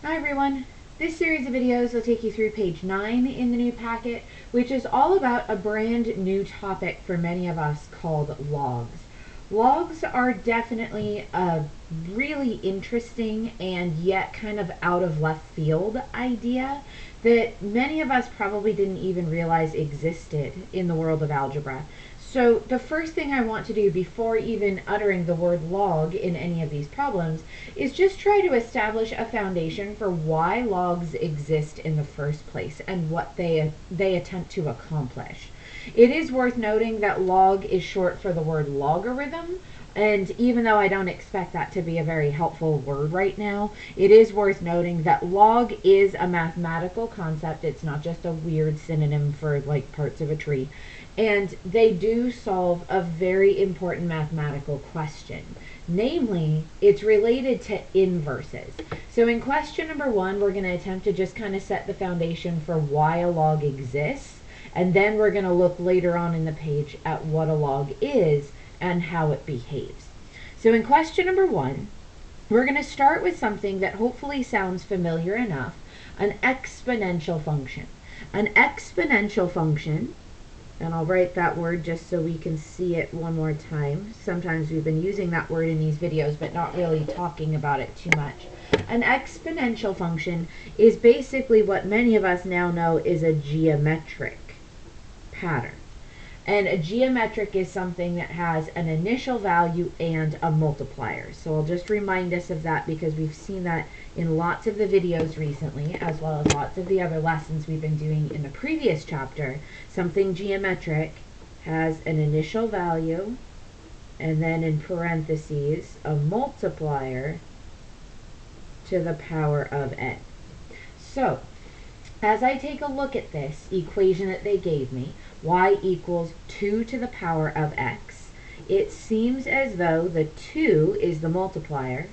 Hi everyone. This series of videos will take you through page 9 in the new packet, which is all about a brand new topic for many of us called logs. Logs are definitely a really interesting and yet kind of out of left field idea that many of us probably didn't even realize existed in the world of algebra. So the first thing I want to do before even uttering the word log in any of these problems is just try to establish a foundation for why logs exist in the first place and what they attempt to accomplish. It is worth noting that log is short for the word logarithm, and even though I don't expect that to be a very helpful word right now, it is worth noting that log is a mathematical concept. It's not just a weird synonym for like parts of a tree. And they do solve a very important mathematical question. Namely, it's related to inverses. So in question number 1, we're going to attempt to just kind of set the foundation for why a log exists. And then we're going to look later on in the page at what a log is and how it behaves. So in question number 1, we're going to start with something that hopefully sounds familiar enough, an exponential function. An exponential function, and I'll write that word just so we can see it one more time. Sometimes we've been using that word in these videos but not really talking about it too much. An exponential function is basically what many of us now know is a geometric pattern. And a geometric is something that has an initial value and a multiplier. So I'll just remind us of that because we've seen that in lots of the videos recently, as well as lots of the other lessons we've been doing in the previous chapter. Something geometric has an initial value and then in parentheses a multiplier to the power of n. So as I take a look at this equation that they gave me, y equals 2 to the power of x, it seems as though the 2 is the multiplier,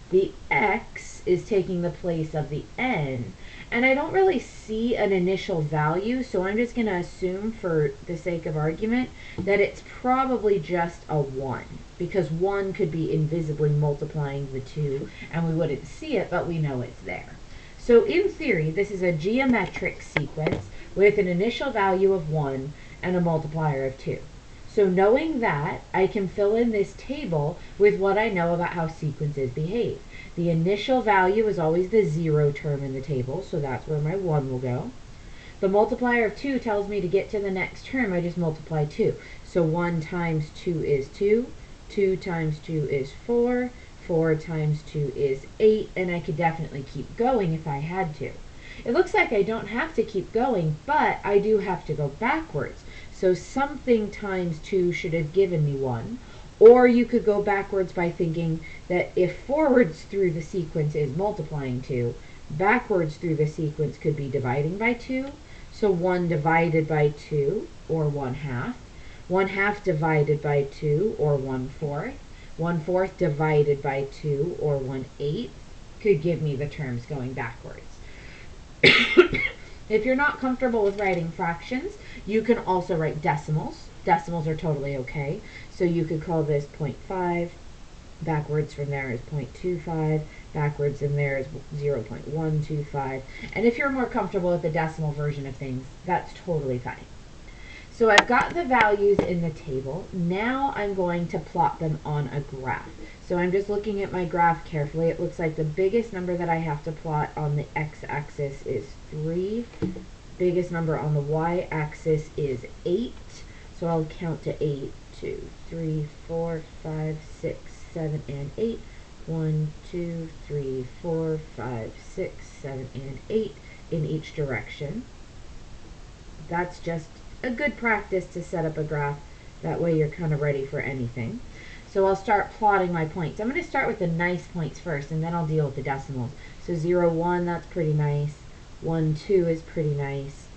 the x is taking the place of the n, and I don't really see an initial value, so I'm just going to assume for the sake of argument that it's probably just a 1, because 1 could be invisibly multiplying the 2, and we wouldn't see it, but we know it's there. So in theory, this is a geometric sequence with an initial value of 1 and a multiplier of 2. So knowing that, I can fill in this table with what I know about how sequences behave. The initial value is always the 0 term in the table, so that's where my 1 will go. The multiplier of 2 tells me to get to the next term, I just multiply 2. So 1 times 2 is 2, 2 times 2 is 4, 4 times 2 is 8, and I could definitely keep going if I had to. It looks like I don't have to keep going, but I do have to go backwards. So something times 2 should have given me 1. Or you could go backwards by thinking that if forwards through the sequence is multiplying 2, backwards through the sequence could be dividing by 2. So 1 divided by 2, or 1/2. 1/2 divided by 2, or 1/4. 1/4 divided by 2, or 1/8, could give me the terms going backwards. If you're not comfortable with writing fractions, you can also write decimals. Decimals are totally okay. So you could call this 0.5, backwards from there is 0.25, backwards in there is 0.125. And if you're more comfortable with the decimal version of things, that's totally fine. So I've got the values in the table. Now I'm going to plot them on a graph. So I'm just looking at my graph carefully. It looks like the biggest number that I have to plot on the x-axis is 3. Biggest number on the y-axis is 8. So I'll count to 8. 2, 3, 4, 5, 6, 7, and 8. 1, 2, 3, 4, 5, 6, 7, and 8 in each direction. That's just a good practice to set up a graph. That way you're kind of ready for anything. So I'll start plotting my points. I'm going to start with the nice points first, and then I'll deal with the decimals. So 0, 1, that's pretty nice. 1, 2 is pretty nice.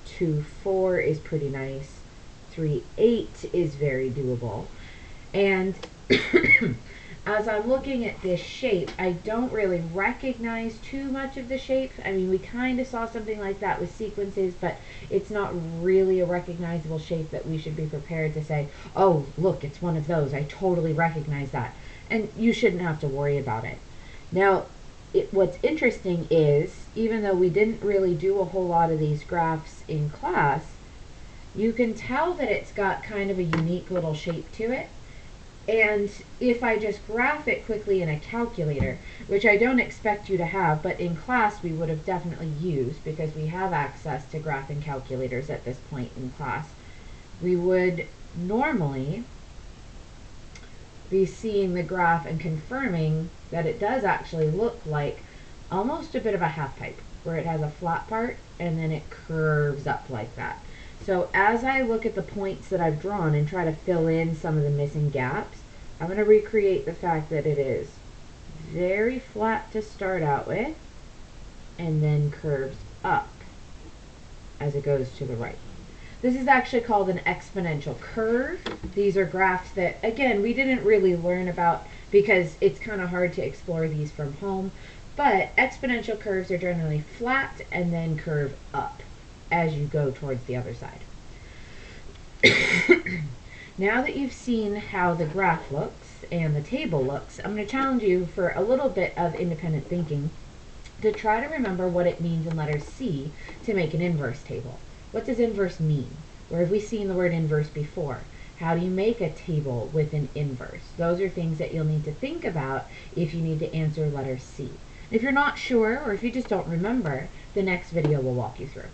2, 4 is pretty nice. 3, 8 is very doable. And as I'm looking at this shape, I don't really recognize too much of the shape. I mean, we kind of saw something like that with sequences, but it's not really a recognizable shape that we should be prepared to say, oh, look, it's one of those. I totally recognize that. And you shouldn't have to worry about it. Now, what's interesting is, even though we didn't really do a whole lot of these graphs in class, you can tell that it's got kind of a unique little shape to it. And if I just graph it quickly in a calculator, which I don't expect you to have, but in class we would have definitely used because we have access to graphing calculators at this point in class, we would normally be seeing the graph and confirming that it does actually look like almost a bit of a half pipe, where it has a flat part and then it curves up like that. So as I look at the points that I've drawn and try to fill in some of the missing gaps, I'm going to recreate the fact that it is very flat to start out with and then curves up as it goes to the right. This is actually called an exponential curve. These are graphs that, again, we didn't really learn about because it's kind of hard to explore these from home, but exponential curves are generally flat and then curve up as you go towards the other side. Now that you've seen how the graph looks and the table looks, I'm going to challenge you for a little bit of independent thinking to try to remember what it means in letter C to make an inverse table. What does inverse mean? Where have we seen the word inverse before? How do you make a table with an inverse? Those are things that you'll need to think about if you need to answer letter C. If you're not sure, or if you just don't remember, the next video will walk you through.